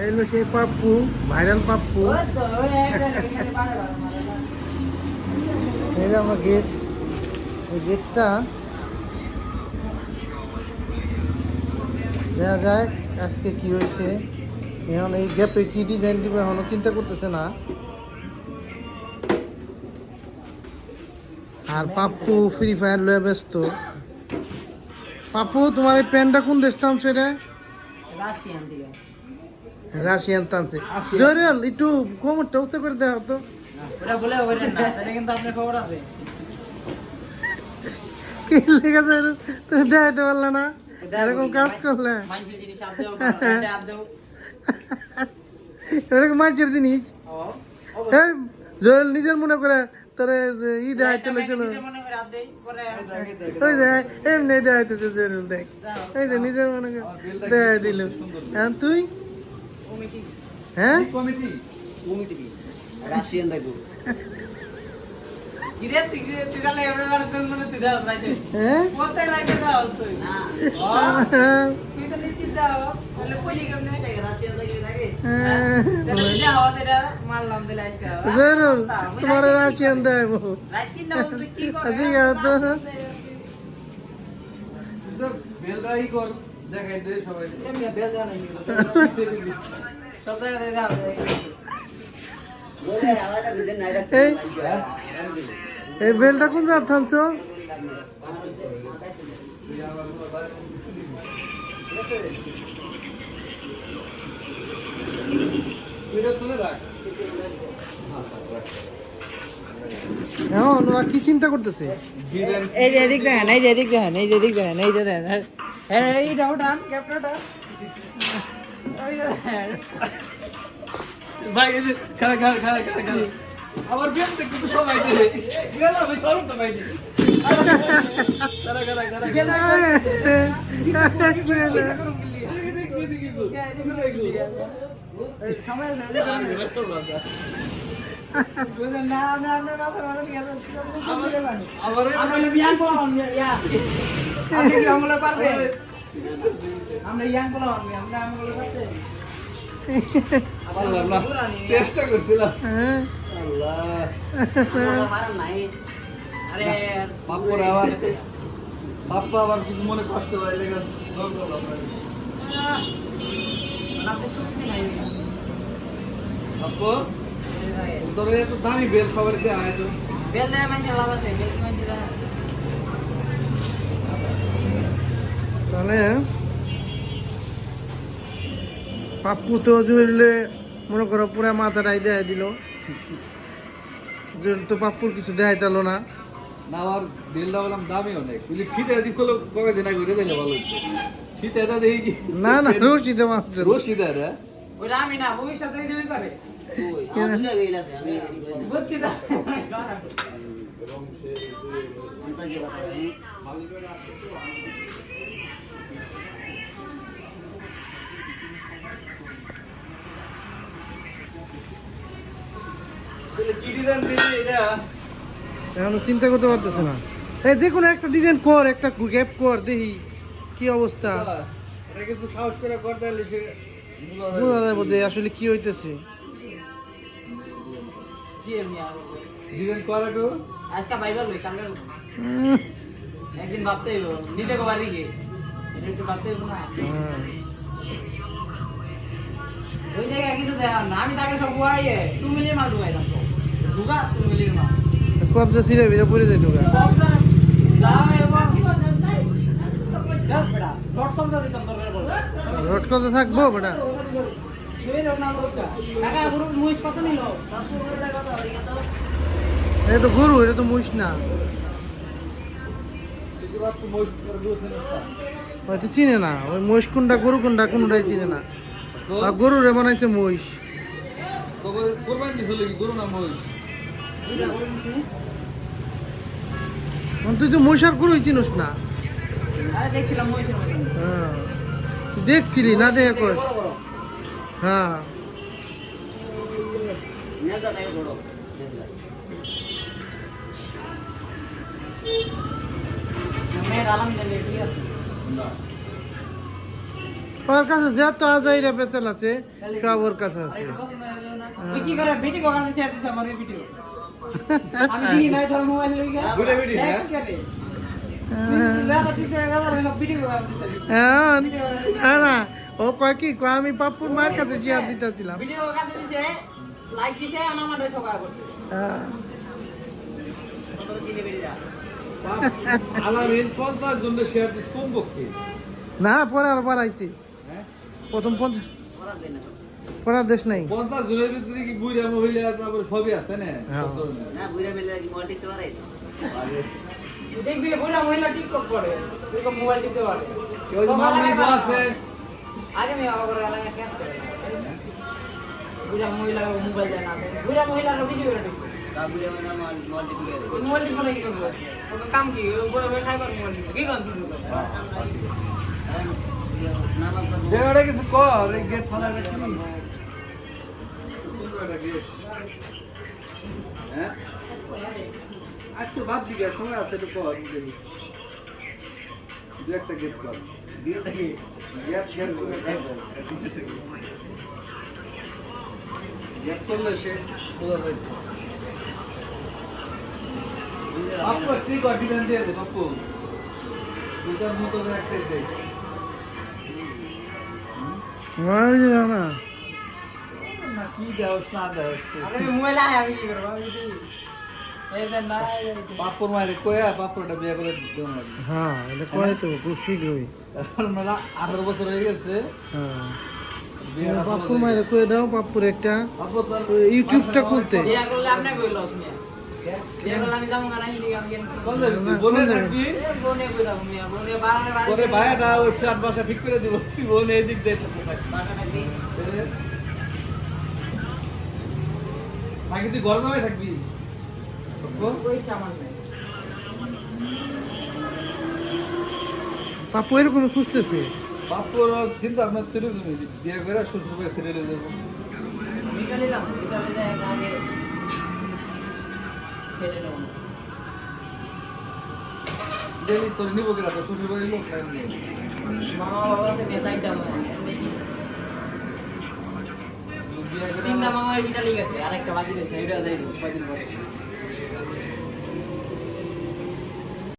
এই হলো সেই পাপ্পু, ভাইরাল পাপ্পু। এই যে আমার গেট, এই গেটটা দেখা যায় আজকে কি হয়েছে। এখন এই গ্যাপে কি ডিজাইন দিবে এখনো চিন্তা করতেছে না। আর পাপ্পু ফ্রি ফায়ার লয়ে ব্যস্ত। পাপ্পু তোমার এই প্যান্টটা কোন দেশ টানছে এটা? রাশিয়ান টানছে। জরিয়াল একটু কোমরটা উঁচু করে দেওয়া তো। কি লেগেছে তুমি দেখাইতে পারলে না? এরকম কাজ করলে এরকম মানুষের জিনিস জয়েল নিজের মনে করে তোরে ই দেখাইতে লেছিল। ওই দেখ এমনি দেখাইতেছে জয়েল, দেখ এই যে নিজের মনে করে দেখাই দিল। হ্যাঁ তুই হ্যাঁ রাশিয়ান দেখো হ্যাঁ তোমার রাশিয়ান দেয় এই বেলটা কোন জায়গা থামছ? হ্যাঁ ওরা কি চিন্তা করতেছে? এই যে এদিক দেখেন, এই যে এদিক দেখেন, এই যে এদিক দেখেন, এই যে দেখেন, এইটা উঠান ক্যাপ্টেনটা ভাই এই যে খারা খারা খারা খারা খারা আবার বেল দেখতে তো সবাই দিলে গেল আমি সরব তো ভাই দিলে খারা খারা খারা সময় না আবার আমরা ইয়াং বলা আমরা পারতে চেষ্টা করছিলাম। আল্লাহ বাপ্পার আবার বাপ্পা আবার কিছু মনে কষ্ট হয় লেগে বাপ্পু তোর এত দামি বেল সবার দিয়ে আয় তো বেল দেয় মানে লাভ আছে বেল মানে তাহলে পাপ্পু তো জুড়লে মনে করো পুরা মাথাটাই দেখাই দিল। তো পাপ্পুর কিছু দেখাইতাল না। না আমার বেলটা বললাম দামি অনেক তুই খিদে দিছিল কয়েকদিন আগে উঠে দিলে ভালো হচ্ছে খিদে এটা দেখি কি না না রশিদে মারছে রশিদা রে ওই আমি না ভবিষ্যতে দিবি পারে বুঝছি না কি ডিজাইন দিবি এটা এখন চিন্তা করতে পারতেছে না। এই যে কোনো একটা ডিজাইন কর, একটা গ্যাপ কর, দেখি কি অবস্থা। এটা কিছু সাহস করে কর তাহলে সে বোঝা যাবে যে আসলে কি হইতেছে। কি এমনি আর ডিজাইন করা তো আজকে বাইবার লই কালকে একদিন ভাবতে হইব নিতে কো বাড়ি গিয়ে এটা একটু ভাবতে হইব না ওই জায়গায় কিছু দেখা না আমি তাকে সব বুয়াইয়ে 2 মিলিয়ন মাল ঢুকাই দাম ঢুকা 2 মিলিয়ন মাল কবজা ছিঁড়ে বেড়ে পড়ে যাইতো গা। রড কত থাকবো বেটা? এটা তো গরু, এটা তো মহিষ না। হয়তো চিনে না ওই মহিষ কোনটা গরু কোনটা কোনটাই চিনে না। আর গরু রে বানাইছে মহিষ। কোরবানি দিছিল কি গরু না মহিষ তুই তো মহিষ আর গরুই চিনিস না। দেখছিলাম হ্যাঁ তুই দেখছিলি না দেখে কর। হ্যাঁ ওর কাছে যত আজাইরা পেছাল আছে সব ওর কাছে আছে তুই কি করে ভিডিও কাছে শেয়ার দিছ আমার ভিডিও আমি দেখি নাই তোর মোবাইল লইগা ঘুরে ভিডিও হ্যাঁ দাদা টিকটকে দাদা ভিডিও কাছে হ্যাঁ, না না ও কয় কি কয় আমি পাপ্পুর মায়ের কাছে চেয়ার দিতেছিলাম ভিডিও কাছে দিছে লাইক দিছে আর আমার সকাল করছে কত দিনে বেরিয়ে যা আলামিন 50 জনের শেয়ার দিস কম পক্ষে না পরে আর বাড়াইছি হ্যাঁ প্রথম করার দেন না পড়ার দেশ নাই 50 জনের ভিতরে কি বুইরা মহিলা তারপর সবই আছে না হ্যাঁ। না বুইরা মিলে কি মোবাইল টিপতে পারে তুই দেখবি বুইরা মহিলা টিকটক করে তুই তো মোবাইল টিপতে পারে কেউ মামনি তো আছে আগে আমি আবার করে লাগা কেন বুইরা মহিলা মোবাইল দেয় না বুইরা মহিলা বেশি করে টিপতে বুইরা মহিলা মোবাইল টিপতে মোবাইল টিপতে কি করবে ওর কাম কি বলে খাইবার মোবাইল টিপতে কি কাম তুই দেওয়াটা কিছু কর এই গেট ফালা গেছে হ্যাঁ একটু ভাব দিকে সময় আছে একটু কর দেখি দু একটা গেট কর গেট করলে সে বোঝা যায় আপু তুই কফিদান দিয়ে দে আপু দুটার মতো একটা দে না না কি দেওস না দেওস আমি মোবাইল আয় আমি কি করব আমি কি এই দেন না পাপড় মারে কয়া পাপড়টা বিয়ে করে দিও না হ্যাঁ এটা কয় তো খুব শীঘ্রই কারণ ওরা 18 বছর হয়ে গেছে হ্যাঁ বিয়েটা পাপ্পুর মায়ের কয়ে দাও পাপ্পুর একটা পাপড় তার ইউটিউবটা খুলতে বিয়া করলে আপনি কইল মিয়া বিয়া করলে আমি যাবো না নাকি আমি কোন যাবি বনে থাকবি বনে কইরা মিয়া বনে বারানে বাড়ি পরে ভাইটা ওই ফ্ল্যাট বাসা ঠিক করে দিব তুই বনে এদিক দে বাটা থাকবি নাকি তুই ঘরে নামে থাকবি ওই সামান নাই পাপ্পু এরকম খুঁজতেছে পাপড় চিন্তা আপনার তুই তুমি বিয়ে করে শ্বশুর করে ছেড়ে দিয়ে দেবো মিটালে যাও মিটালে যায় আগে ছেড়ে দাও ডেলি তোর নিবো কিনা তোর শ্বশুর বাড়ির লোক নাই মামা বাবাকে মেজাইট দাও বিয়ে করে তিনটা মামা মিটালি গেছে আরেকটা বাকি রয়েছে এটা যাই কয়দিন পরে